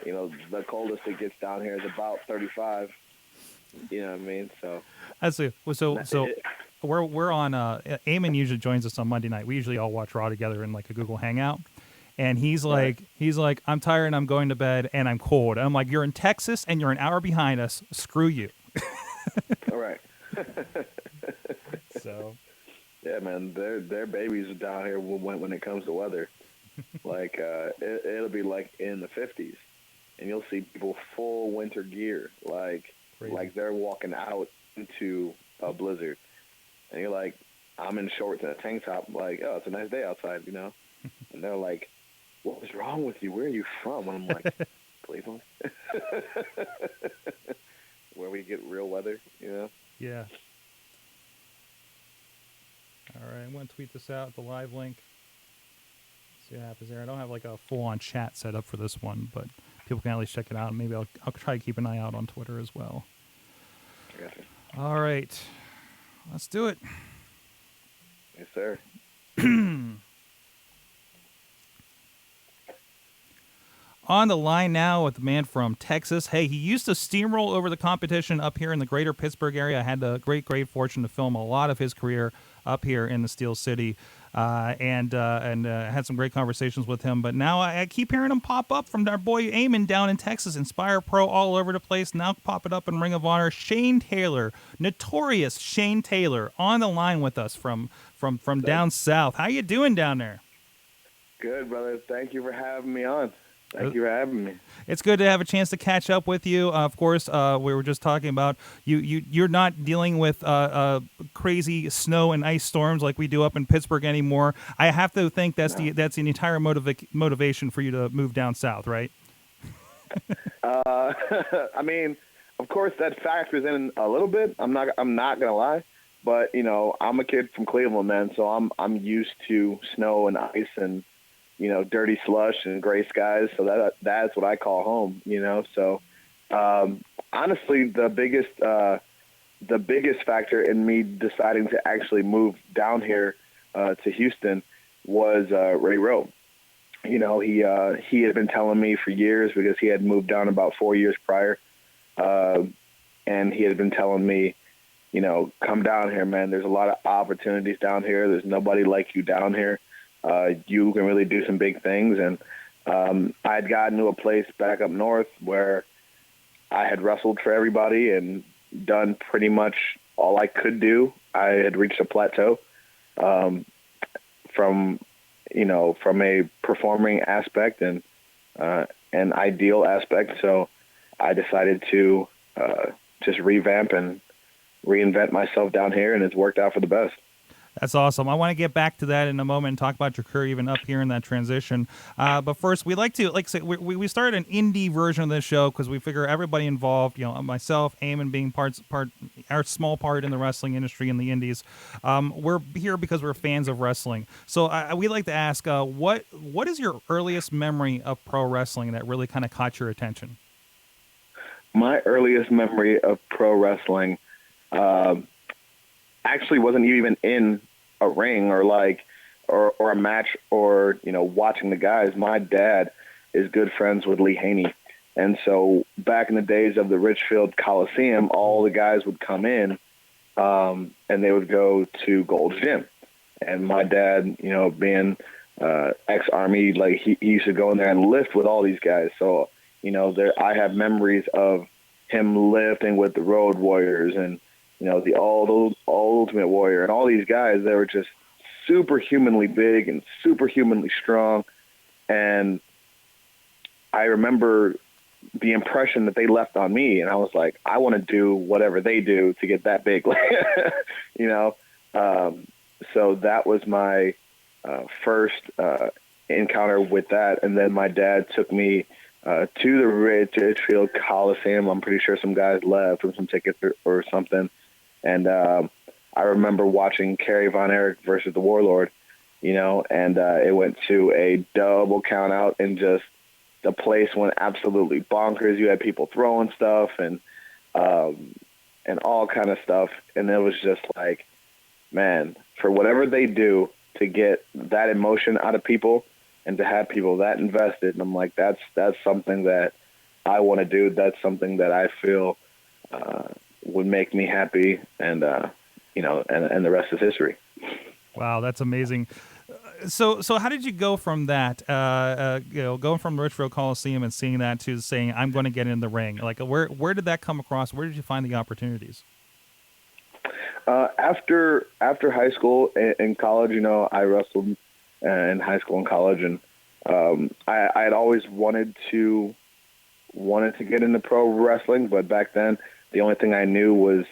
The coldest it gets down here is about 35. You know what I mean? So, I see. So it, we're on. Eamon usually joins us on Monday night. We usually all watch Raw together in like a Google Hangout. And right, he's like, I'm tired and I'm going to bed and I'm cold. And I'm like, you're in Texas and you're an hour behind us. Screw you. all right. So Yeah, man, they're babies down here when it comes to weather. Like it'll be like in the 50s, and you'll see people full winter gear, crazy. like they're walking out into a blizzard, and you're like, I'm in shorts and a tank top, like, oh, it's a nice day outside. And they're like, what was wrong with you? Where are you from? And I'm like, Cleveland, where we get real weather. Yeah. All right. I'm going to tweet this out, the live link. See what happens there. I don't have like a full on chat set up for this one, but people can at least check it out. Maybe I'll try to keep an eye out on Twitter as well. I got you. All right. Let's do it. Yes, sir. On the line now with the man from Texas. Hey, he used to steamroll over the competition up here in the greater Pittsburgh area. I had the great fortune to film a lot of his career up here in the Steel City, and had some great conversations with him. But now I keep hearing him pop up from our boy Eamon down in Texas, Inspire Pro all over the place. Now popping up in Ring of Honor. Shane Taylor, notorious Shane Taylor, on the line with us from Thank, down south. How you doing down there? good, brother. Thank you for having me on. Thank you for having me. It's good to have a chance to catch up with you. Of course, we were just talking about you're not dealing with crazy snow and ice storms like we do up in Pittsburgh anymore. I have to think No. that's the entire motivation for you to move down south, right? Uh, I mean, of course that factors in a little bit. I'm not gonna lie, but I'm a kid from Cleveland, man, so I'm used to snow and ice and dirty slush and gray skies. So that's what I call home. So honestly, the biggest factor in me deciding to actually move down here to Houston was Ray Rowe. He had been telling me for years because he had moved down about 4 years prior, uh, and he had been telling me, come down here, man. There's a lot of opportunities down here. There's nobody like you down here. You can really do some big things. And I had gotten to a place back up north where I had wrestled for everybody and done pretty much all I could do. I had reached a plateau um, from from a performing aspect and an ideal aspect. So I decided to just revamp and reinvent myself down here, and it's worked out for the best. That's awesome. I want to get back to that in a moment and talk about your career even up here in that transition. But first, we like to, like I say, we started an indie version of this show because we figure everybody involved, myself, Eamon being our small part in the wrestling industry in the indies. We're here because we're fans of wrestling. So we like to ask, what is your earliest memory of pro wrestling that really kind of caught your attention? My earliest memory of pro wrestling um actually wasn't even in a ring or a match or watching the guys. My dad is good friends with Lee Haney, and so back in the days of the Richfield Coliseum, all the guys would come in, and they would go to Gold's Gym. And my dad, being ex-army, like he used to go in there and lift with all these guys. So there I have memories of him lifting with the Road Warriors and the all Ultimate Warrior and all these guys. They were just superhumanly big and superhumanly strong. And I remember the impression that they left on me, and I was like, I want to do whatever they do to get that big, you know. Um, so that was my first encounter with that, and then my dad took me to the Ridgefield Coliseum. I'm pretty sure some guys left with some tickets or something, and I remember watching Kerry Von Erich versus the Warlord, and it went to a double count out, and just the place went absolutely bonkers. You had people throwing stuff um, and all kind of stuff, and it was just like, man, for whatever they do to get that emotion out of people and to have people that invested, and I'm like, that's something that I want to do. That's something that I feel would make me happy, and and the rest is history. Wow, that's amazing. So how did you go from that, going from the Richfield Coliseum and seeing that to saying, I'm going to get in the ring? Like, where did that come across? Where did you find the opportunities? After high school and college, I wrestled in high school and college, and I had always wanted to get into pro wrestling, but back then the only thing I knew was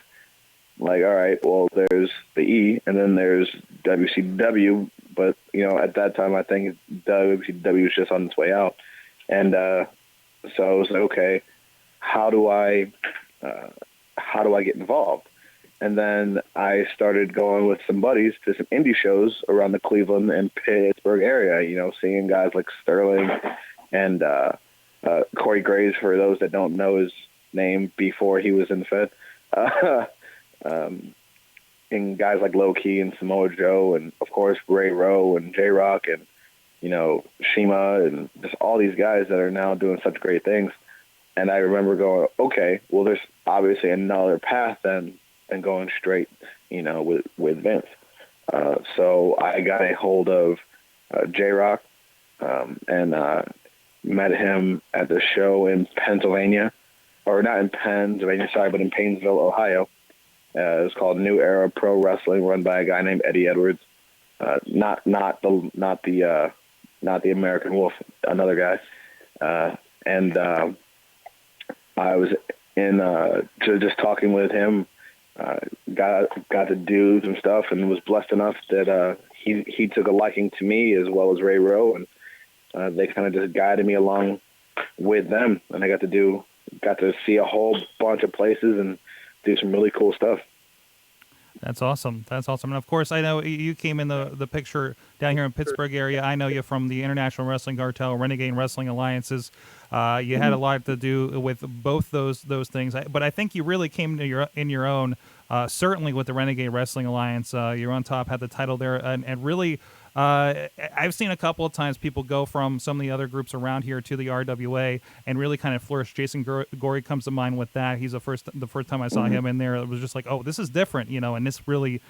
like, all right, well, there's the E, and then there's WCW, but at that time I think WCW was just on its way out, and so I was like, okay, how do I get involved? And then I started going with some buddies to some indie shows around the Cleveland and Pittsburgh area, seeing guys like Sterling and Corey Graves, for those that don't know his name before he was in the Fed. And guys like Low Key and Samoa Joe, and of course Ray Rowe and J Rock, and Shima, and just all these guys that are now doing such great things. And I remember going, okay, well, there's obviously another path than going straight, with Vince. So I got a hold of J Rock, and met him at the show in Pennsylvania, or not in Pennsylvania, sorry, but in Painesville, Ohio. It was called New Era Pro Wrestling, run by a guy named Eddie Edwards. Not the American Wolf, another guy. And I was in just talking with him. Got to do some stuff, and was blessed enough that he took a liking to me as well as Ray Rowe, and they kind of just guided me along with them, and I got to see a whole bunch of places and do some really cool stuff. That's awesome. That's awesome. And of course, I know you came in the picture down here in Pittsburgh area. I know you from the International Wrestling Cartel, Renegade Wrestling Alliances. You had a lot to do with both those things. But I think you really came to your own. Certainly with the Renegade Wrestling Alliance, you're on top, had the title there, and really. I've seen a couple of times people go from some of the other groups around here to the RWA and really kind of flourish. Jason Gorey comes to mind with that. He's the first time I saw him in there, it was just like, oh, this is different, and this is really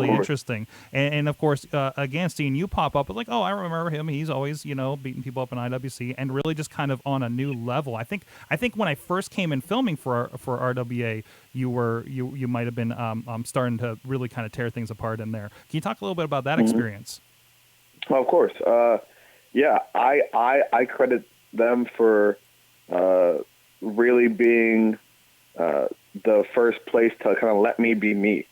interesting. And of course, again, seeing you pop up, like, oh, I remember him. He's always, beating people up in IWC, and really just kind of on a new level. I think when I first came in filming for RWA, you might have been starting to really kind of tear things apart in there. Can you talk a little bit about that experience? Well, of course. Yeah, I credit them for really being the first place to kind of let me be me.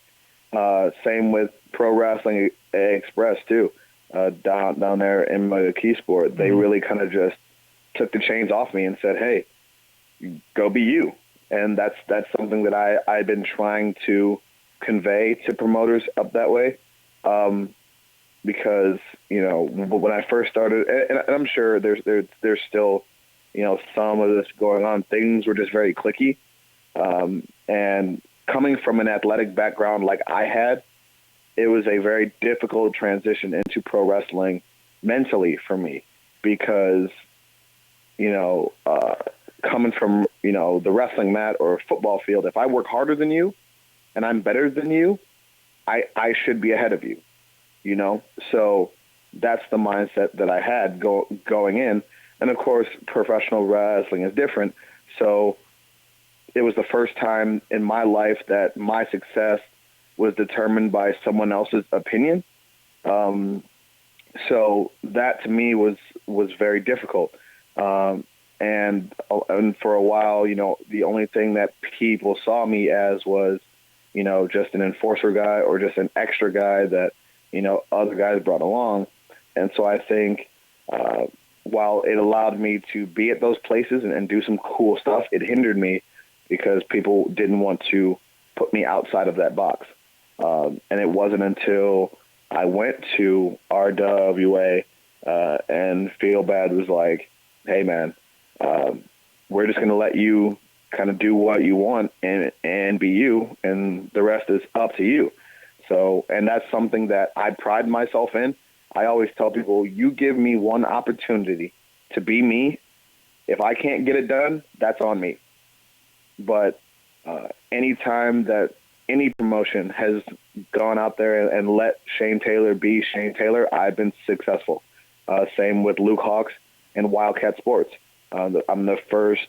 Same with Pro Wrestling Express too. Down there in McKeesport, they really kind of just took the chains off me and said, "Hey, go be you." And that's something that I've been trying to convey to promoters up that way. Because when I first started, and I'm sure there's still some of this going on. Things were just very cliquey, and coming from an athletic background like I had, it was a very difficult transition into pro wrestling mentally for me, because coming from the wrestling mat or a football field, if I work harder than you and I'm better than you, I should be ahead of you. So that's the mindset that I had going in. And of course, professional wrestling is different. So it was the first time in my life that my success was determined by someone else's opinion. So that to me was very difficult. And for a while, the only thing that people saw me as was, just an enforcer guy or just an extra guy that, other guys brought along. And so I think while it allowed me to be at those places and do some cool stuff, it hindered me because people didn't want to put me outside of that box. And it wasn't until I went to RWA and Feel Bad was like, hey, man, we're just going to let you kind of do what you want and be you, and the rest is up to you. So, and that's something that I pride myself in. I always tell people, you give me one opportunity to be me, if I can't get it done, that's on me. But anytime that any promotion has gone out there and let Shane Taylor be Shane Taylor, I've been successful. Same with Luke Hawks and Wildcat Sports. I'm the first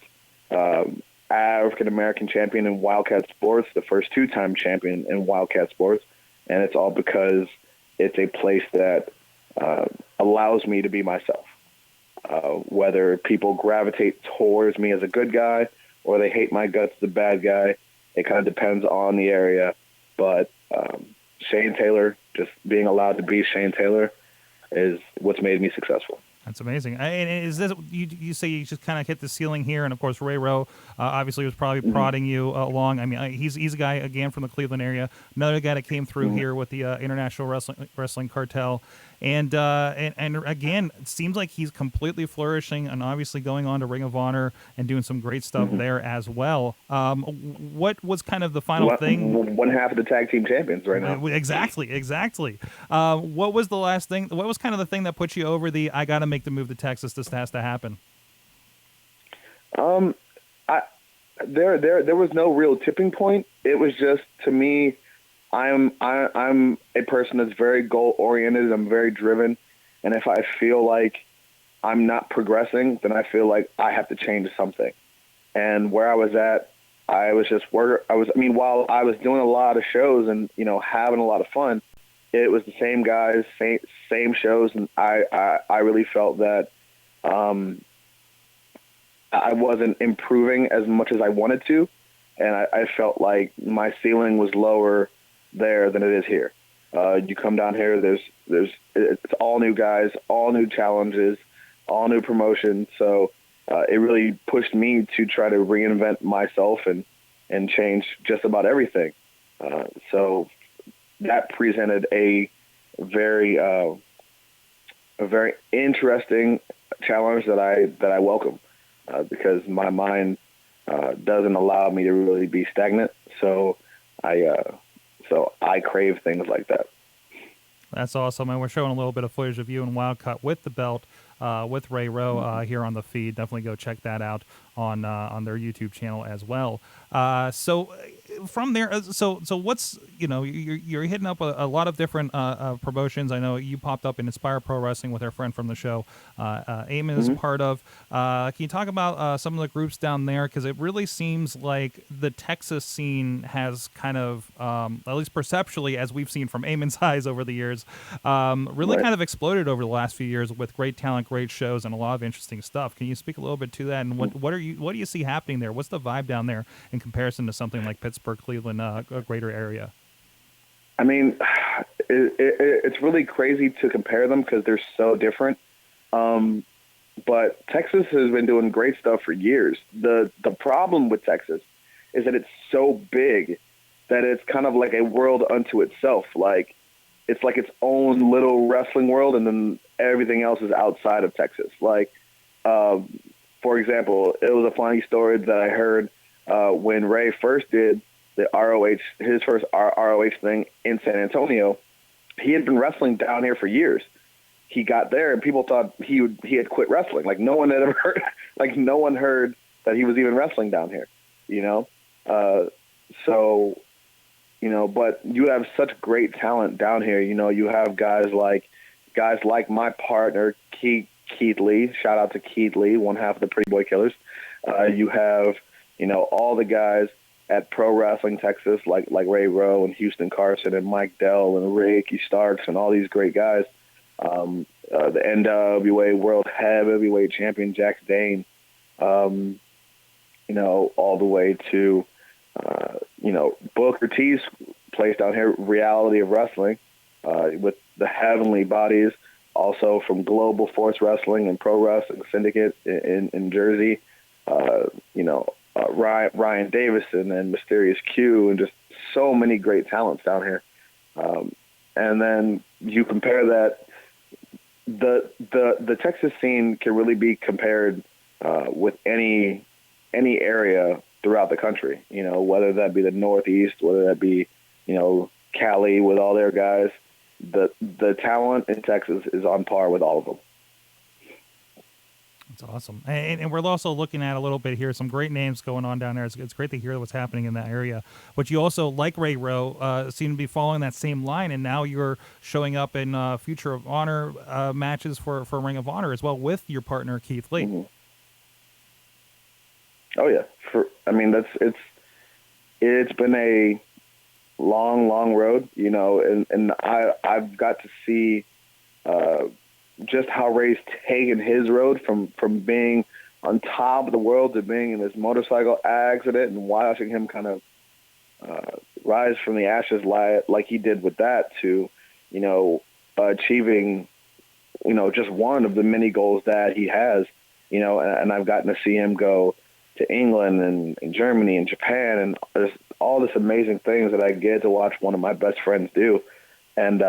African-American champion in Wildcat Sports, the first two-time champion in Wildcat Sports, and it's all because it's a place that allows me to be myself. Whether people gravitate towards me as a good guy or they hate my guts as a bad guy, it kind of depends on the area. But Shane Taylor, just being allowed to be Shane Taylor, is what's made me successful. That's amazing. And is this you say you just kind of hit the ceiling here? And of course, Ray Rowe obviously was probably prodding you along. I mean, he's a guy again from the Cleveland area, another guy that came through here with the International Wrestling Cartel, and again, it seems like he's completely flourishing and obviously going on to Ring of Honor and doing some great stuff there as well. What was kind of the final thing? One half of the tag team champions right now. Exactly. What was the last thing? What was kind of the thing that put you over the I got to make the move to Texas? This has to happen. There was no real tipping point. It was just, to me, I'm a person that's very goal oriented. I'm very driven, and if I feel like I'm not progressing, then I feel like I have to change something. And where I was at, I was just while I was doing a lot of shows and having a lot of fun, it was the same guys, same shows, and I really felt that I wasn't improving as much as I wanted to, and I felt like my ceiling was lower there than it is here. You come down here, it's all new guys, all new challenges, all new promotions. So it really pushed me to try to reinvent myself and change just about everything. So that presented a very interesting challenge that I welcome, because my mind doesn't allow me to really be stagnant. So I crave things like that. That's awesome, and we're showing a little bit of footage of you and Wildcat with the belt, with Ray Rowe here on the feed. Definitely go check that out on their YouTube channel as well. So from there, so what's you're hitting up a lot of different promotions. I know you popped up in Inspire Pro Wrestling with our friend from the show, Eamon is part of. Can you talk about some of the groups down there? Because it really seems like the Texas scene has kind of, at least perceptually, as we've seen from Eamon's eyes over the years, really kind of exploded over the last few years with great talent, great shows, and a lot of interesting stuff. Can you speak a little bit to that? And what do you see happening there? What's the vibe down there in comparison to something like Pittsburgh, Cleveland, a greater area? I mean, it's really crazy to compare them because they're so different. But Texas has been doing great stuff for years. The problem with Texas is that it's so big that it's kind of like a world unto itself. Like, it's like its own little wrestling world, and then everything else is outside of Texas. Like, for example, it was a funny story that I heard when Ray first did the ROH, his first ROH thing in San Antonio. He had been wrestling down here for years. He got there and people thought he had quit wrestling. Like, no one had ever heard, no one heard that he was even wrestling down here, but you have such great talent down here. You have guys like my partner, Keith Lee. Shout out to Keith Lee, one half of the Pretty Boy Killers. You have, all the guys at Pro Wrestling Texas, like Ray Rowe and Houston Carson and Mike Dell and Ricky Starks and all these great guys. The NWA World Heavyweight Champion Jax Dane, all the way to, Booker T's place down here, Reality of Wrestling, with the Heavenly Bodies, also from Global Force Wrestling and Pro Wrestling Syndicate in Jersey, Ryan Davison and Mysterious Q, and just so many great talents down here. And then you compare that, the Texas scene can really be compared with any area throughout the country, whether that be the Northeast, whether that be, Cali with all their guys. The talent in Texas is on par with all of them. That's awesome. And we're also looking at a little bit here, some great names going on down there. It's great to hear what's happening in that area. But you also, like Ray Rowe, seem to be following that same line, and now you're showing up in Future of Honor matches for Ring of Honor as well with your partner, Keith Lee. Mm-hmm. Oh, yeah. It's been a long road, and I've got to see just how Ray's taken his road from being on top of the world to being in this motorcycle accident, and watching him kind of rise from the ashes like he did with that to, achieving, just one of the many goals that he has, and I've gotten to see him go to England and Germany and Japan, and there's all this amazing things that I get to watch one of my best friends do. And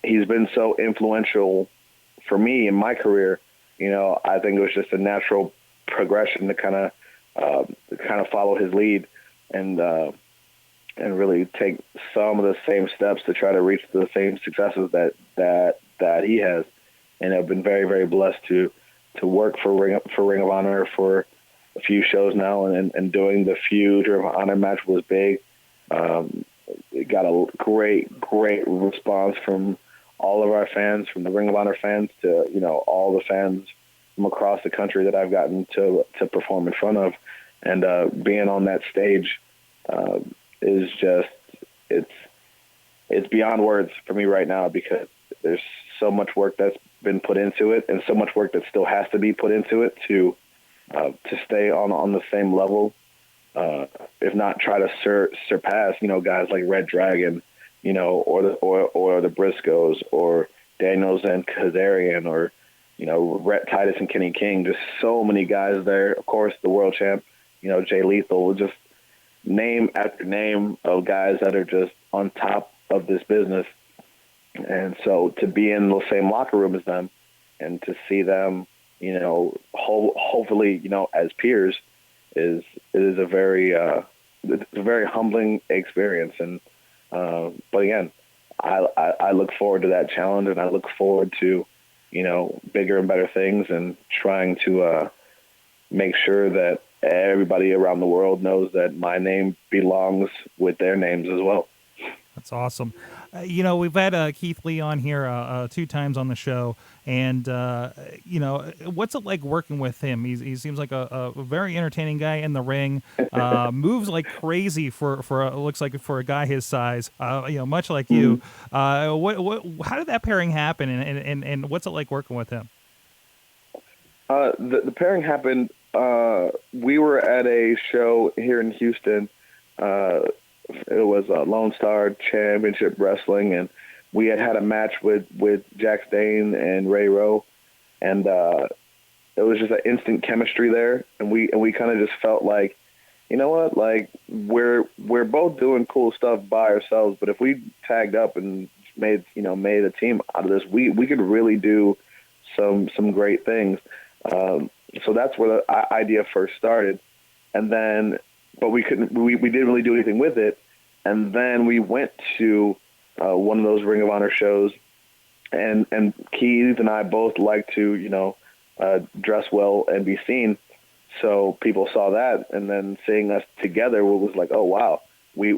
he's been so influential for me in my career. I think it was just a natural progression to kind of follow his lead and really take some of the same steps to try to reach the same successes that he has. And I've been very, very blessed to work for Ring of Honor for a few shows now, and doing the Future of Honor match was big. It got a great response from all of our fans, from the Ring of Honor fans to, all the fans from across the country that I've gotten to perform in front of. And being on that stage is just, it's beyond words for me right now, because there's so much work that's been put into it, and so much work that still has to be put into it to stay on the same level, if not try to surpass, guys like Red Dragon, or the Briscoes, or Daniels and Kazarian, or Rhett Titus and Kenny King. Just so many guys there. Of course, the world champ, Jay Lethal. Just name after name of guys that are just on top of this business. And so to be in the same locker room as them, and to see them, hopefully, as peers, is a very humbling experience. And but again, I look forward to that challenge, and I look forward to bigger and better things, and trying to make sure that everybody around the world knows that my name belongs with their names as well. That's awesome. We've had Keith Lee on here 2 times on the show, and what's it like working with him? He seems like a very entertaining guy in the ring. Moves like crazy for looks like for a guy his size. Much like you. How did that pairing happen, and what's it like working with him? The pairing happened. We were at a show here in Houston. It was Lone Star Championship Wrestling, and we had a match with Jack Stane and Ray Rowe, and it was just an instant chemistry there, and we kind of just felt like, what, like we're both doing cool stuff by ourselves, but if we tagged up and made a team out of this, we could really do some great things. So that's where the idea first started, and then. But we didn't really do anything with it. And then we went to one of those Ring of Honor shows, and Keith and I both like to, dress well and be seen. So people saw that, and then seeing us together was like, oh, wow, we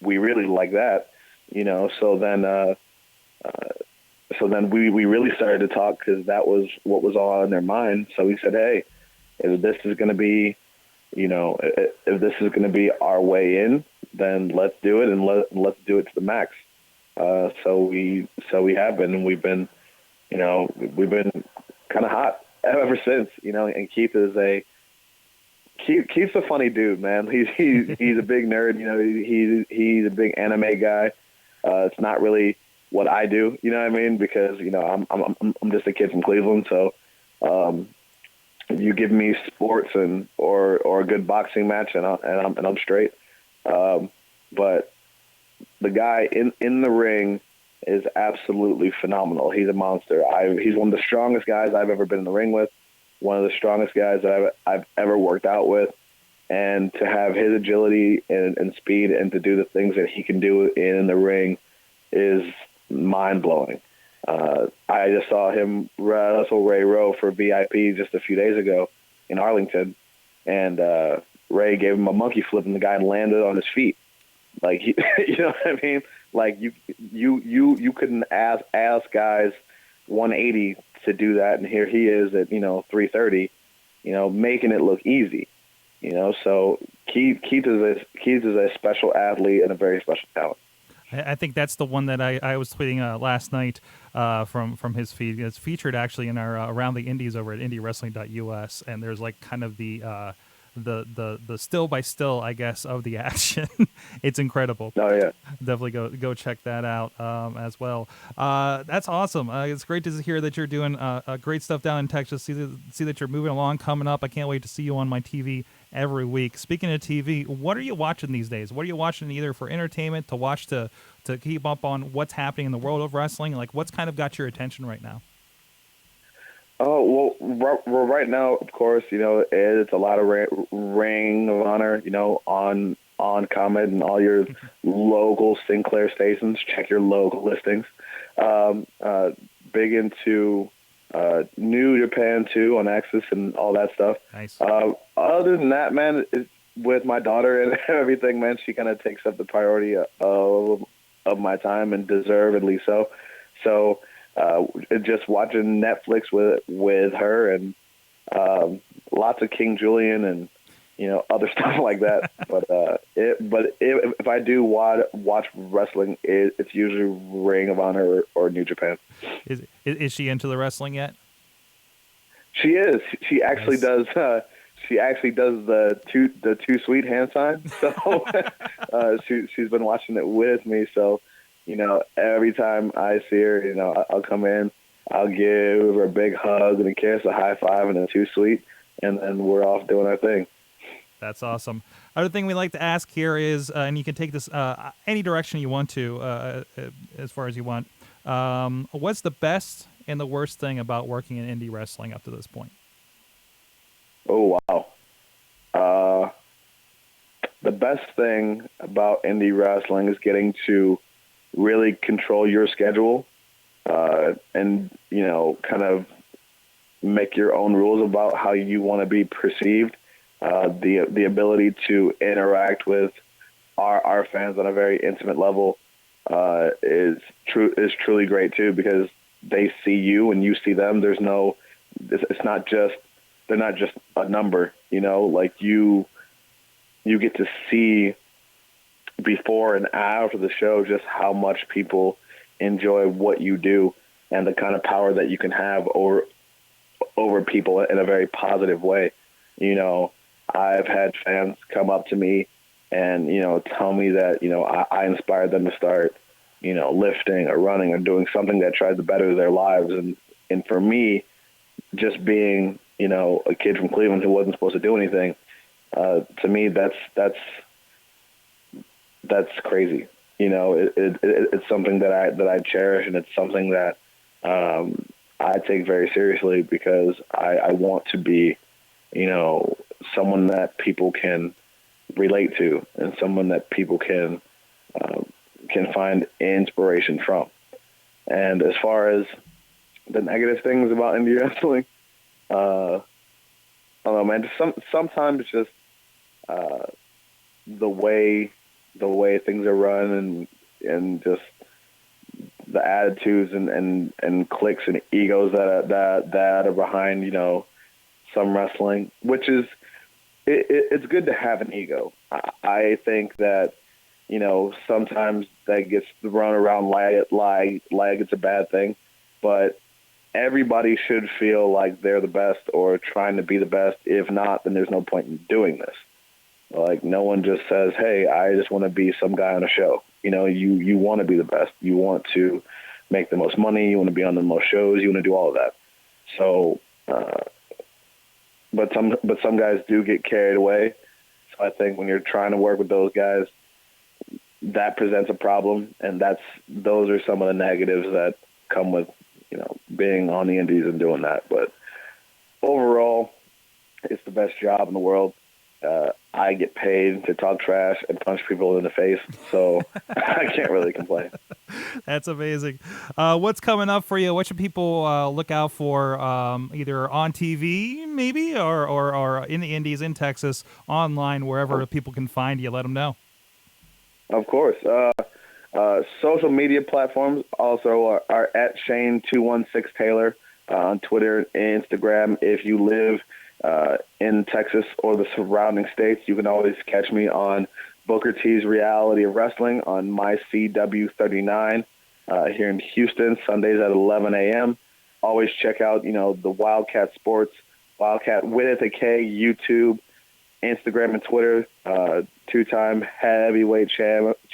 really like that, So then we really started to talk, because that was what was all on their mind. So we said, hey, if this is going to be, if this is going to be our way in, then let's do it, and let's do it to the max. So we have been, and we've been kind of hot ever since, and Keith's a funny dude, man. He's a big nerd, he's a big anime guy. It's not really what I do, because, I'm just a kid from Cleveland. So, you give me sports or a good boxing match, and I'm straight. But the guy in the ring is absolutely phenomenal. He's a monster. He's one of the strongest guys I've ever been in the ring with. One of the strongest guys that I've ever worked out with. And to have his agility and speed, and to do the things that he can do in the ring, is mind blowing. I just saw him wrestle Ray Rowe for VIP just a few days ago in Arlington, and Ray gave him a monkey flip, and the guy landed on his feet. Like, you know what I mean? Like, you couldn't ask guys 180 to do that, and here he is at 330, making it look easy. So Keith is a special athlete and a very special talent. I think that's the one that I was tweeting last night from his feed. It's featured actually in our Around the Indies over at IndyWrestling.us, and there's like kind of the still by still, I guess, of the action. It's incredible. Oh yeah, definitely go check that out as well. That's awesome. It's great to hear that you're doing great stuff down in Texas. See that you're moving along, coming up. I can't wait to see you on my TV every week. Speaking of TV, what are you watching these days? What are you watching either for entertainment, to watch, to keep up on what's happening in the world of wrestling? Like, what's kind of got your attention right now? Oh, well, right now, of course, it's a lot of Ring of Honor, on Comet and all your local Sinclair stations. Check your local listings. Big into New Japan, too, on Axis and all that stuff. Nice. Other than that, man, with my daughter and everything, man, she kind of takes up the priority of my time, and deservedly so. So, just watching Netflix with her, and lots of King Julian and other stuff like that. But if I do watch wrestling, it's usually Ring of Honor or New Japan. Is she into the wrestling yet? She is. She actually Nice. does. She actually does the too sweet hand sign. So she's been watching it with me. So. Every time I see her, I'll come in, I'll give her a big hug and a kiss, a high five, and a too sweet, and then we're off doing our thing. That's awesome. Other thing we like to ask here is, and you can take this any direction you want to, as far as you want. What's the best and the worst thing about working in indie wrestling up to this point? Oh, wow. The best thing about indie wrestling is getting to really control your schedule, and kind of make your own rules about how you want to be perceived. The ability to interact with our fans on a very intimate level is truly great too, because they see you and you see them. It's not just, they're not just a number. Like you get to see before and after the show just how much people enjoy what you do, and the kind of power that you can have over people in a very positive way. I've had fans come up to me and tell me that I inspired them to start lifting or running or doing something that tries to better their lives, and for me, just being a kid from Cleveland who wasn't supposed to do anything, to me that's crazy. It's something that I cherish, and it's something that I take very seriously, because I want to be, someone that people can relate to, and someone that people can find inspiration from. And as far as the negative things about indie wrestling, I don't know, man. Sometimes just the way things are run, and just the attitudes and cliques and egos that are behind some wrestling, which is it's good to have an ego. I think that sometimes that gets run around like it's a bad thing, but everybody should feel like they're the best or trying to be the best. If not, then there's no point in doing this. Like, no one just says, hey, I just want to be some guy on a show. You want to be the best. You want to make the most money. You want to be on the most shows. You want to do all of that. So, but some guys do get carried away. So I think when you're trying to work with those guys, that presents a problem. And those are some of the negatives that come with, being on the indies and doing that. But overall, it's the best job in the world. I get paid to talk trash and punch people in the face, so I can't really complain. That's amazing. What's coming up for you? What should people look out for, either on TV, maybe, or in the Indies, in Texas, online, wherever people can find you? Let them know. Of course. Social media platforms also are at Shane216Taylor on Twitter and Instagram. If you live in Texas or the surrounding states, you can always catch me on Booker T's Reality of Wrestling on my CW39 here in Houston, Sundays at 11 a.m. Always check out, the Wildcat Sports, Wildcat with a K, YouTube, Instagram, and Twitter. Two-time heavyweight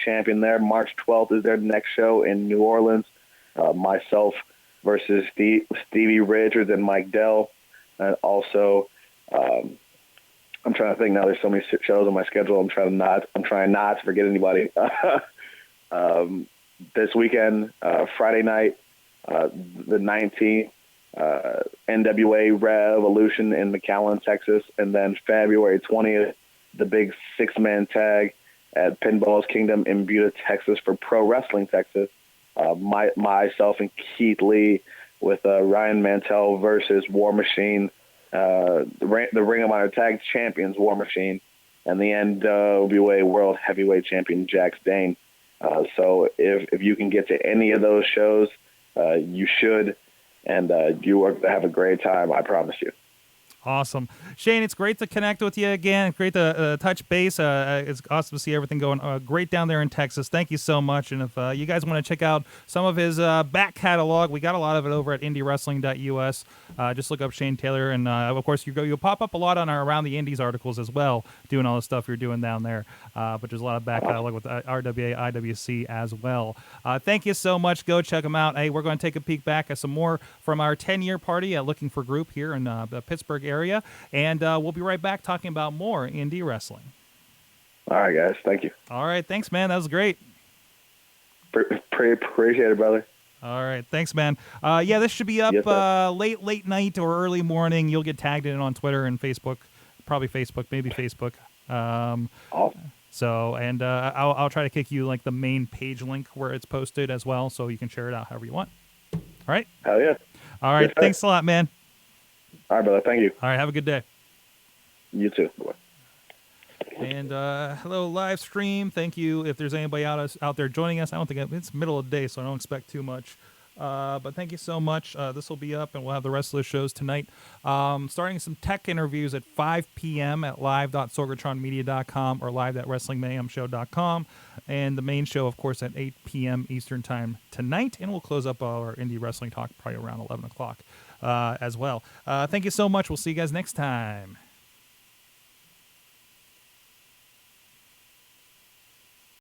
champion there. March 12th is their next show in New Orleans. Myself versus Stevie Richards and Mike Dell. And also, I'm trying to think now. There's so many shows on my schedule. I'm trying not to forget anybody. This weekend, Friday night, the 19th, NWA Revolution in McAllen, Texas, and then February 20th, the big 6-man tag at Pinball's Kingdom in Buda, Texas, for Pro Wrestling Texas. Myself and Keith Lee with Ryan Mantell versus War Machine, the Ring of Honor Tag Champions War Machine, and the NWA World Heavyweight Champion Jax Dane. So if you can get to any of those shows, you should, and you are going to have a great time, I promise you. Awesome. Shane, it's great to connect with you again. It's great to touch base. It's awesome to see everything going great down there in Texas. Thank you so much. And if you guys want to check out some of his back catalog, we got a lot of it over at indywrestling.us. Just look up Shane Taylor. And, of course, you'll pop up a lot on our Around the Indies articles as well, doing all the stuff you're doing down there. But there's a lot of back catalog with RWA, IWC as well. Thank you so much. Go check them out. Hey, we're going to take a peek back at some more from our 10-year party at Looking for Group here in the Pittsburgh area, and we'll be right back talking about more indie wrestling. All right, guys. Thank you. All right. Thanks, man. That was great. Appreciate it, brother. All right. Thanks, man. Yeah, this should be up late night or early morning. You'll get tagged in on Twitter and Facebook. Probably Facebook, maybe Facebook. Awesome. So, and I'll try to kick you like the main page link where it's posted as well, so you can share it out however you want. All right? Hell yeah. All right. Yes, thanks a lot, man. All right, brother. Thank you. All right. Have a good day. You too. Bye-bye. And hello, live stream. Thank you. If there's anybody out there joining us, I don't think it's middle of the day, so I don't expect too much. But thank you so much. This will be up, and we'll have the rest of the shows tonight. Starting some tech interviews at 5 p.m. at live.sorgatronmedia.com or live.wrestlingmayhemshow.com. And the main show, of course, at 8 p.m. Eastern Time tonight. And we'll close up our indie wrestling talk probably around 11 o'clock as well. Thank you so much. We'll see you guys next time.